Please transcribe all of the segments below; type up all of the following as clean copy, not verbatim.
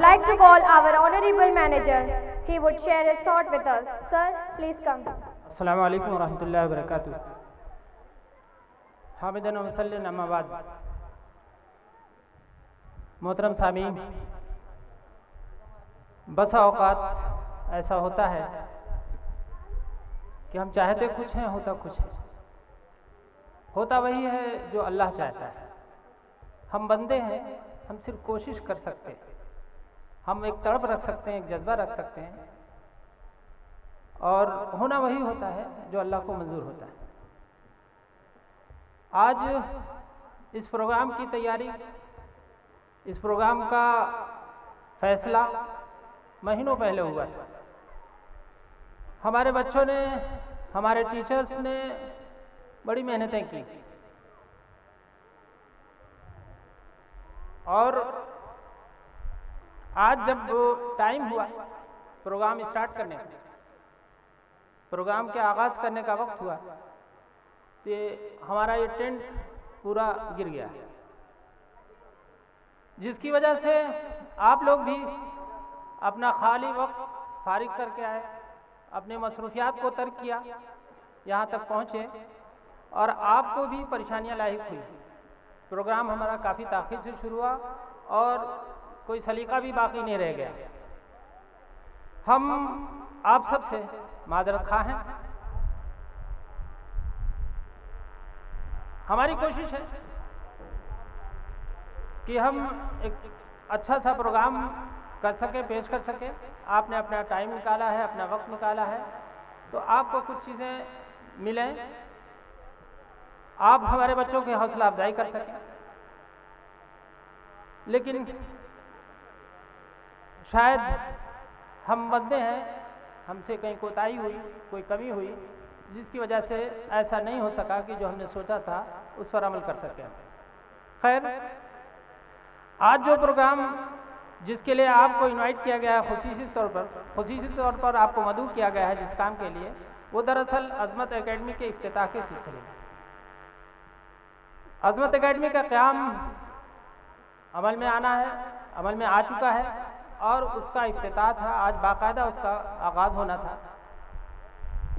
like to call our honorable manager. He would share his thought with us. Sir, please come. अस्सलामु अलैकुम वरहमतुल्लाहि वबरकातुहू। हामिदन व मुसल्लिन अम्मा बाद। मोहतरम सामीन, बसा औकात ऐसा होता है कि हम चाहते कुछ हैं, होता कुछ है। होता वही है जो अल्लाह चाहता है। हम बंदे हैं, हम सिर्फ कोशिश कर सकते हैं। हम एक तड़प रख सकते हैं, एक जज्बा रख सकते हैं, और होना वही होता है जो अल्लाह को मंजूर होता है। आज इस प्रोग्राम की तैयारी, इस प्रोग्राम का फैसला महीनों पहले हुआ था। हमारे बच्चों ने, हमारे टीचर्स ने बड़ी मेहनतें की, और आज जब टाइम हुआ प्रोग्राम स्टार्ट करने का, प्रोग्राम के आगाज करने का वक्त हुआ, तो हमारा ये टेंट पूरा गिर गया, जिसकी वजह से आप लोग भी अपना खाली वक्त फारिग करके आए, अपने मसरूफियात को तर्क किया, यहाँ तक पहुँचे, और आपको भी परेशानियाँ लाहिक हुई। प्रोग्राम हमारा काफ़ी ताख़ीर से शुरू हुआ और कोई सलीका भी बाकी नहीं रह गया। हम आप सब से माजरत खा हैं। हमारी कोशिश है कि हम एक अच्छा सा प्रोग्राम कर सके, पेश कर सके। आपने अपना टाइम निकाला है, अपना वक्त निकाला है, तो आपको कुछ चीज़ें मिलें, आप हमारे बच्चों की हौसला अफजाई कर सकें। लेकिन शायद हम बंदे हैं, हमसे कहीं कोताही हुई, कोई कमी हुई, जिसकी वजह से ऐसा नहीं हो सका कि जो हमने सोचा था उस पर अमल कर सकें। खैर, आज जो प्रोग्राम जिसके लिए आपको इनवाइट किया गया है, खुसूसी तौर पर आपको मदऊ किया गया है जिस काम के लिए, वो दरअसल अज़मत एकेडमी के इफ्तिताह के सिलसिले में। अज़मत एकेडमी का क़याम अमल में आना है, अमल में आ चुका है, और उसका इफ्तिताह था आज, बाकायदा उसका आगाज़ होना था।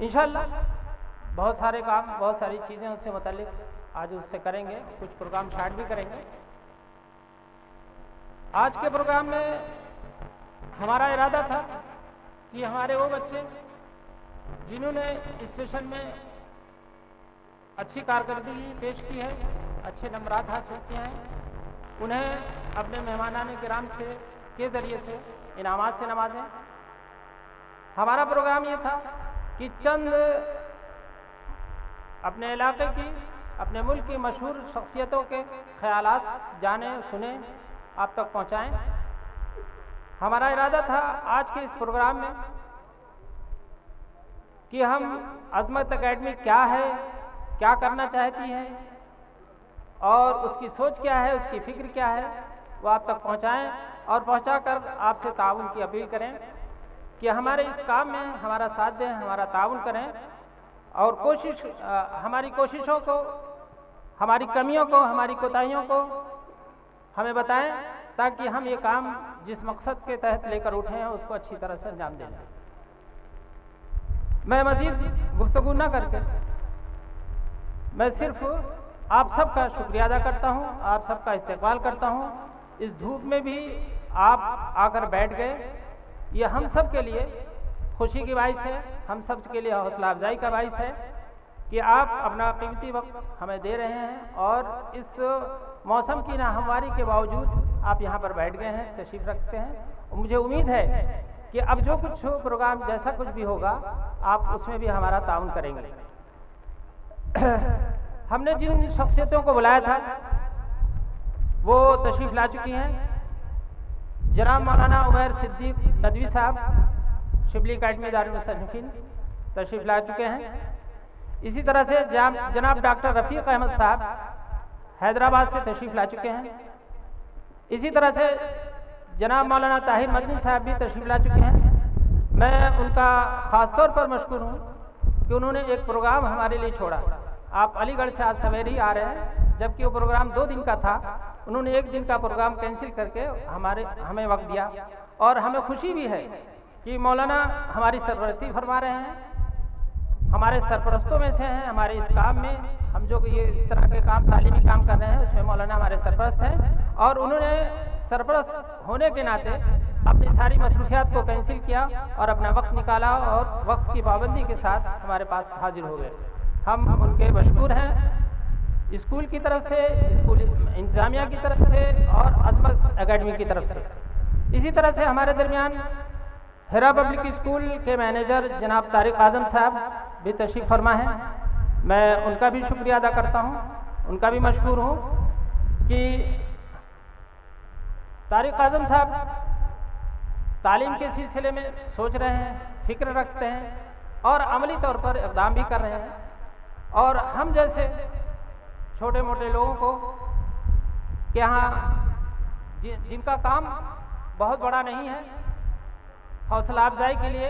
इंशाअल्लाह बहुत सारे काम, बहुत सारी चीज़ें उससे मुताल्लिक़ आज उससे करेंगे, कुछ प्रोग्राम स्टार्ट भी करेंगे। आज के प्रोग्राम में हमारा इरादा था कि हमारे वो बच्चे जिन्होंने इस सेशन में अच्छी कारकर्दगी पेश की है, अच्छे नंबरात हासिल किए हैं, उन्हें अपने मेहमानाने किराम से के ज़रिए से इनामात से नवाजें। हमारा प्रोग्राम ये था कि चंद अपने इलाके की, अपने मुल्क की मशहूर शख्सियतों के ख़यालात जाने, सुने, आप तक पहुँचाएँ। हमारा इरादा था आज के इस प्रोग्राम में कि हम अज़मत एकेडमी क्या है, क्या करना चाहती है, और उसकी सोच क्या है, उसकी फ़िक्र क्या है, वो आप तक पहुँचाएँ, और पहुँचाकर आपसे ताउन की अपील करें कि हमारे इस काम में हमारा साथ दें, हमारा ताउन करें, और हमारी कोशिशों को, हमारी कमियों को, हमारी कोताहियों को हमें बताएं, ताकि हम ये काम जिस मकसद के तहत लेकर उठे हैं उसको अच्छी तरह से अंजाम दें। मैं मज़ीद गुफ्तगू न करके मैं सिर्फ आप सबका शुक्रिया अदा करता हूँ, आप सबका इस्तेक़बाल करता हूँ। इस धूप में भी आप आकर बैठ गए, ये हम सब के लिए खुशी की बाइस है, हम सब के लिए हौसला अफजाई का बाइस है कि आप अपना कीमती वक्त हमें दे रहे हैं, और इस मौसम की नाहमवारी के बावजूद आप यहाँ पर बैठ गए हैं, तशरीफ़ रखते हैं। और मुझे उम्मीद है कि अब जो कुछ प्रोग्राम जैसा कुछ भी होगा, आप उसमें भी हमारा ताउन करेंगे। हमने जिन शख्सियतों को बुलाया था वो तशरीफ़ ला चुकी हैं। जनाब मौलाना उमैर सिद्दीक नदवी साहब, शिबली अकेडमी दारुल मुसन्निफ़ीन, तशरीफ़ ला चुके हैं। इसी तरह से जनाब डॉक्टर रफ़ीक अहमद साहब हैदराबाद से तशरीफ़ ला चुके हैं। इसी तरह से जनाब मौलाना ताहिर मदनी साहब भी तशरीफ़ ला चुके हैं। मैं उनका ख़ास तौर पर मशकूर हूँ कि उन्होंने एक प्रोग्राम हमारे लिए छोड़ा। आप अलीगढ़ से आज सवेरे ही आ रहे हैं, जबकि वो प्रोग्राम 2 दिन का था। उन्होंने 1 दिन का प्रोग्राम कैंसिल करके हमें वक्त दिया। और हमें खुशी भी है कि मौलाना हमारी सरपरस्ती फरमा रहे हैं, हमारे सरपरस्तों में से हैं। हमारे इस काम में हम जो ये इस तरह के काम तालीमी काम कर रहे हैं उसमें मौलाना हमारे सरपरस्त हैं, और उन्होंने सरपरस्त होने के नाते अपनी सारी मसरूफियात को कैंसिल किया और अपना वक्त निकाला और वक्त की पाबंदी के साथ हमारे पास हाजिर हो गए। हम उनके मशकूर हैं, स्कूल की तरफ से, स्कूल इंतजामिया की तरफ से और अजमत एकेडमी की तरफ से। इसी तरह से हमारे दरमियान हिरा पब्लिक स्कूल के मैनेजर जनाब तारिक आज़म साहब भी तशरीफ़ फरमा हैं। मैं उनका भी शुक्रिया अदा करता हूँ, उनका भी मशकूर हूँ कि तारिक आज़म साहब तालीम के सिलसिले में सोच रहे हैं, फिक्र रखते हैं और अमली तौर पर इक़दाम भी कर रहे हैं। और हम जैसे छोटे मोटे लोगों को कि यहाँ जिनका काम बहुत बड़ा नहीं है, हौसला अफजाई के लिए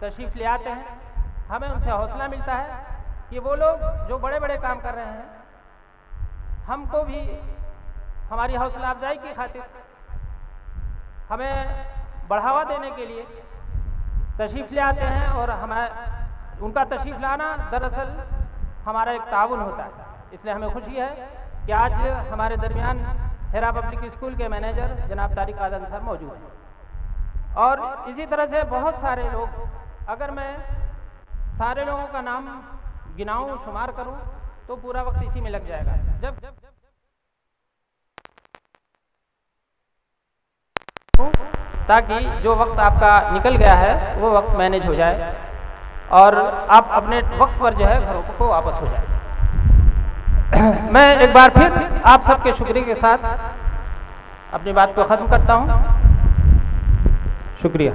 तशरीफ़ ले आते हैं, हमें उनसे हौसला मिलता है कि वो लोग जो बड़े बड़े काम कर रहे हैं, हमको भी हमारी हौसला अफजाई की खातिर हमें बढ़ावा देने के लिए तशरीफ़ ले आते हैं। और हमें उनका तशरीफ़ लाना दरअसल हमारा एक ताउन होता है। इसलिए हमें खुशी है कि आज हमारे दरमियान हिरा पब्लिक स्कूल के मैनेजर जनाब तारिक आज़म साहब मौजूद हैं। और इसी तरह से बहुत सारे लोग, अगर मैं सारे लोगों का नाम गिनाऊं, शुमार करूं तो पूरा वक्त इसी में लग जाएगा। जब ताकि जो वक्त आपका निकल गया है वो वक्त मैनेज हो जाए और आप अपने वक्त पर जो है घरों को वापस हो जाए। मैं एक बार फिर आप सबके शुक्रिया के साथ अपनी बात को ख़त्म करता हूँ। शुक्रिया।